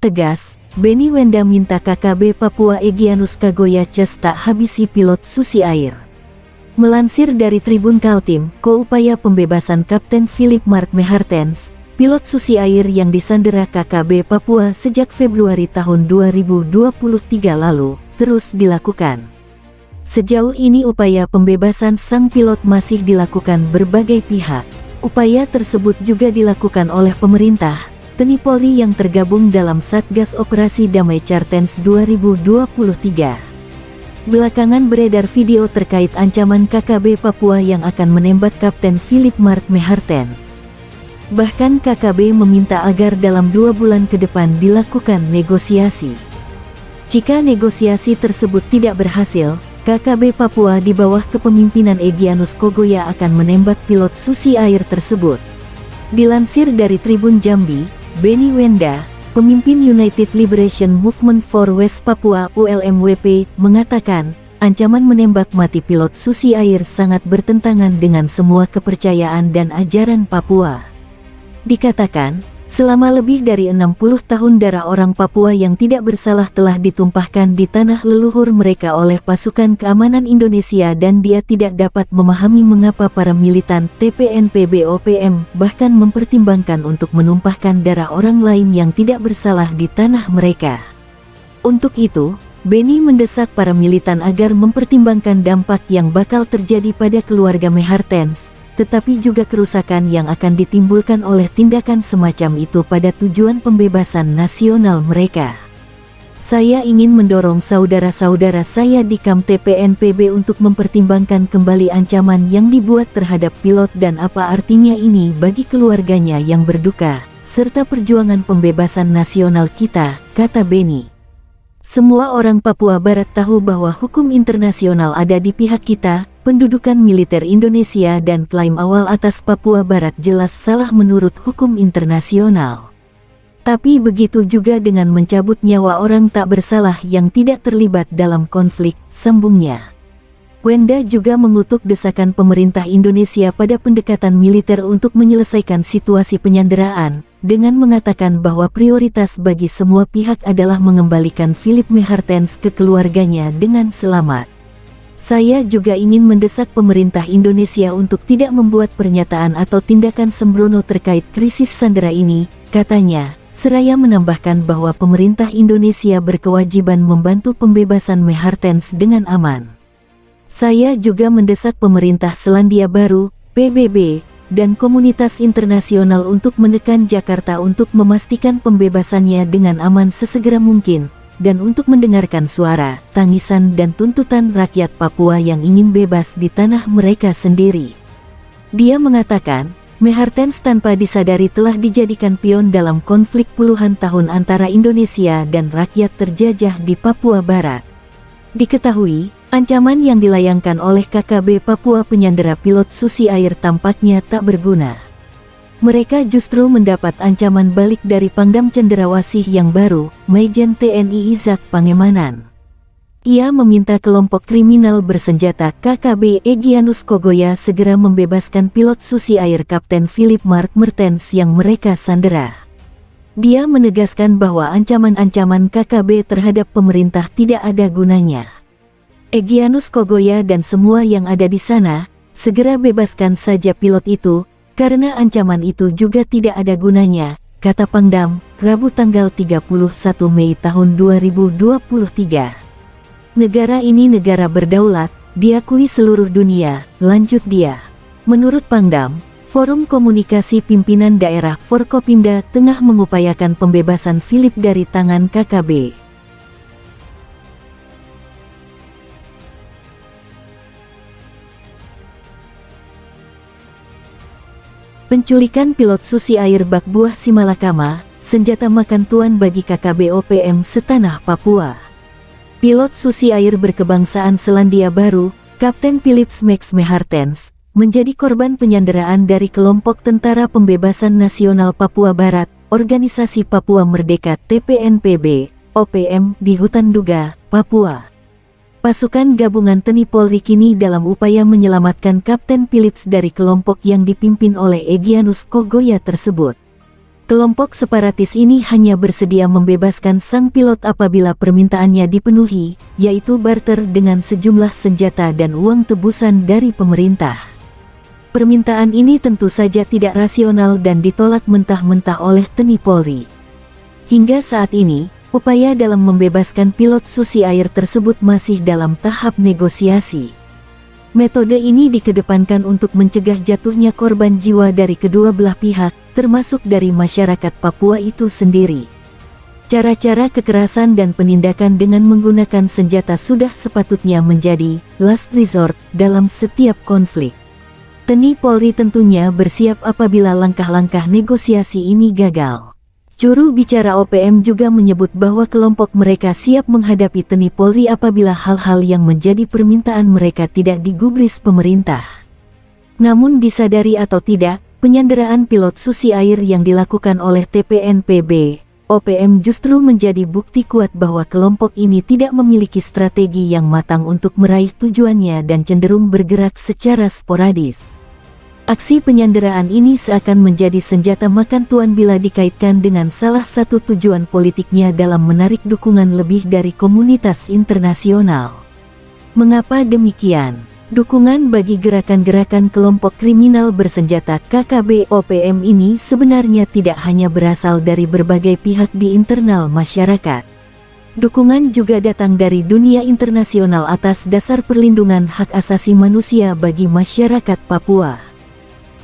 tegas, Benny Wenda minta KKB Papua Egyanus Kagoya Ces tak habisi pilot Susi Air. Melansir dari Tribun Kaltim, upaya pembebasan Kapten Philip Mark Mehartens, pilot Susi Air yang disandera KKB Papua sejak Februari tahun 2023 lalu, terus dilakukan. Sejauh ini upaya pembebasan sang pilot masih dilakukan berbagai pihak. Upaya tersebut juga dilakukan oleh pemerintah, TNI Polri yang tergabung dalam Satgas Operasi Damai Cartens 2023. Belakangan beredar video terkait ancaman KKB Papua yang akan menembak Kapten Philip Mark Mehartens. Bahkan KKB meminta agar dalam 2 bulan ke depan dilakukan negosiasi. Jika negosiasi tersebut tidak berhasil, KKB Papua di bawah kepemimpinan Egyanus Kagoya akan menembak pilot Susi Air tersebut. Dilansir dari Tribun Jambi, Benny Wenda, pemimpin United Liberation Movement for West Papua (ULMWP), mengatakan, ancaman menembak mati pilot Susi Air sangat bertentangan dengan semua kepercayaan dan ajaran Papua. Dikatakan, selama lebih dari 60 tahun darah orang Papua yang tidak bersalah telah ditumpahkan di tanah leluhur mereka oleh pasukan keamanan Indonesia dan dia tidak dapat memahami mengapa para militan TPNPB-OPM bahkan mempertimbangkan untuk menumpahkan darah orang lain yang tidak bersalah di tanah mereka. Untuk itu, Benny mendesak para militan agar mempertimbangkan dampak yang bakal terjadi pada keluarga Mehartens, tetapi juga kerusakan yang akan ditimbulkan oleh tindakan semacam itu pada tujuan pembebasan nasional mereka. Saya ingin mendorong saudara-saudara saya di KAM TPNPB untuk mempertimbangkan kembali ancaman yang dibuat terhadap pilot dan apa artinya ini bagi keluarganya yang berduka, serta perjuangan pembebasan nasional kita, kata Benny. Semua orang Papua Barat tahu bahwa hukum internasional ada di pihak kita. Pendudukan militer Indonesia dan klaim awal atas Papua Barat jelas salah menurut hukum internasional. Tapi begitu juga dengan mencabut nyawa orang tak bersalah yang tidak terlibat dalam konflik, sambungnya. Wenda juga mengutuk desakan pemerintah Indonesia pada pendekatan militer untuk menyelesaikan situasi penyanderaan, dengan mengatakan bahwa prioritas bagi semua pihak adalah mengembalikan Philip Mehartens ke keluarganya dengan selamat. Saya juga ingin mendesak pemerintah Indonesia untuk tidak membuat pernyataan atau tindakan sembrono terkait krisis sandera ini, katanya, seraya menambahkan bahwa pemerintah Indonesia berkewajiban membantu pembebasan Mehartens dengan aman. Saya juga mendesak pemerintah Selandia Baru, PBB, dan komunitas internasional untuk menekan Jakarta untuk memastikan pembebasannya dengan aman sesegera mungkin, dan untuk mendengarkan suara, tangisan dan tuntutan rakyat Papua yang ingin bebas di tanah mereka sendiri. Dia mengatakan, Mehartens tanpa disadari telah dijadikan pion dalam konflik puluhan tahun antara Indonesia dan rakyat terjajah di Papua Barat. Diketahui, ancaman yang dilayangkan oleh KKB Papua penyandera pilot Susi Air tampaknya tak berguna. Mereka justru mendapat ancaman balik dari Pangdam Cendrawasih yang baru, Majen TNI Izak Pangemanan. Ia meminta kelompok kriminal bersenjata KKB Egyanus Kagoya segera membebaskan pilot Susi Air Kapten Philip Mark Mehartens yang mereka sandera. Dia menegaskan bahwa ancaman-ancaman KKB terhadap pemerintah tidak ada gunanya. Egyanus Kagoya dan semua yang ada di sana, segera bebaskan saja pilot itu, karena ancaman itu juga tidak ada gunanya, kata Pangdam, Rabu tanggal 31 Mei tahun 2023. Negara ini negara berdaulat, diakui seluruh dunia, lanjut dia. Menurut Pangdam, Forum Komunikasi Pimpinan Daerah Forkopimda tengah mengupayakan pembebasan Philip dari tangan KKB. Penculikan pilot Susi Air bak buah Simalakama, senjata makan tuan bagi KKB OPM setanah Papua. Pilot Susi Air berkebangsaan Selandia Baru, Kapten Philip Max Mehartens, menjadi korban penyanderaan dari kelompok Tentara Pembebasan Nasional Papua Barat, Organisasi Papua Merdeka TPNPB, OPM di Hutan Duga, Papua. Pasukan gabungan TNI Polri kini dalam upaya menyelamatkan Kapten Philip dari kelompok yang dipimpin oleh Egyanus Kagoya tersebut. Kelompok separatis ini hanya bersedia membebaskan sang pilot apabila permintaannya dipenuhi, yaitu barter dengan sejumlah senjata dan uang tebusan dari pemerintah. Permintaan ini tentu saja tidak rasional dan ditolak mentah-mentah oleh TNI Polri. Hingga saat ini, upaya dalam membebaskan pilot Susi Air tersebut masih dalam tahap negosiasi. Metode ini dikedepankan untuk mencegah jatuhnya korban jiwa dari kedua belah pihak, termasuk dari masyarakat Papua itu sendiri. Cara-cara kekerasan dan penindakan dengan menggunakan senjata sudah sepatutnya menjadi last resort dalam setiap konflik. TNI Polri tentunya bersiap apabila langkah-langkah negosiasi ini gagal. Juru bicara OPM juga menyebut bahwa kelompok mereka siap menghadapi TNI Polri apabila hal-hal yang menjadi permintaan mereka tidak digubris pemerintah. Namun disadari atau tidak, penyanderaan pilot Susi Air yang dilakukan oleh TPNPB, OPM justru menjadi bukti kuat bahwa kelompok ini tidak memiliki strategi yang matang untuk meraih tujuannya dan cenderung bergerak secara sporadis. Aksi penyanderaan ini seakan menjadi senjata makan tuan bila dikaitkan dengan salah satu tujuan politiknya dalam menarik dukungan lebih dari komunitas internasional. Mengapa demikian? Dukungan bagi gerakan-gerakan kelompok kriminal bersenjata KKB OPM ini sebenarnya tidak hanya berasal dari berbagai pihak di internal masyarakat. Dukungan juga datang dari dunia internasional atas dasar perlindungan hak asasi manusia bagi masyarakat Papua.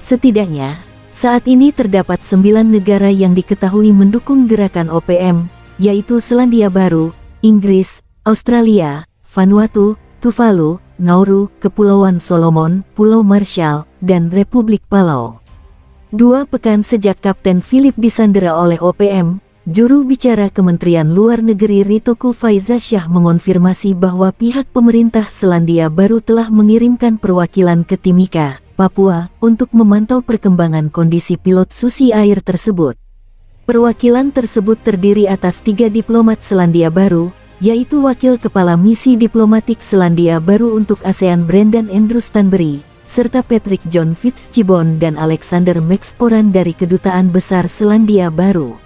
Setidaknya, saat ini terdapat 9 negara yang diketahui mendukung gerakan OPM, yaitu Selandia Baru, Inggris, Australia, Vanuatu, Tuvalu, Nauru, Kepulauan Solomon, Pulau Marshall, dan Republik Palau. 2 pekan sejak Kapten Philip disandera oleh OPM, juru bicara Kementerian Luar Negeri Ritoku Faizasyah mengonfirmasi bahwa pihak pemerintah Selandia Baru telah mengirimkan perwakilan ke Timika, Papua, untuk memantau perkembangan kondisi pilot Susi Air tersebut. Perwakilan tersebut terdiri atas 3 diplomat Selandia Baru, yaitu Wakil Kepala Misi Diplomatik Selandia Baru untuk ASEAN Brendan Andrew Stanbury, serta Patrick John Fitzgibbon dan Alexander Max Poran dari Kedutaan Besar Selandia Baru.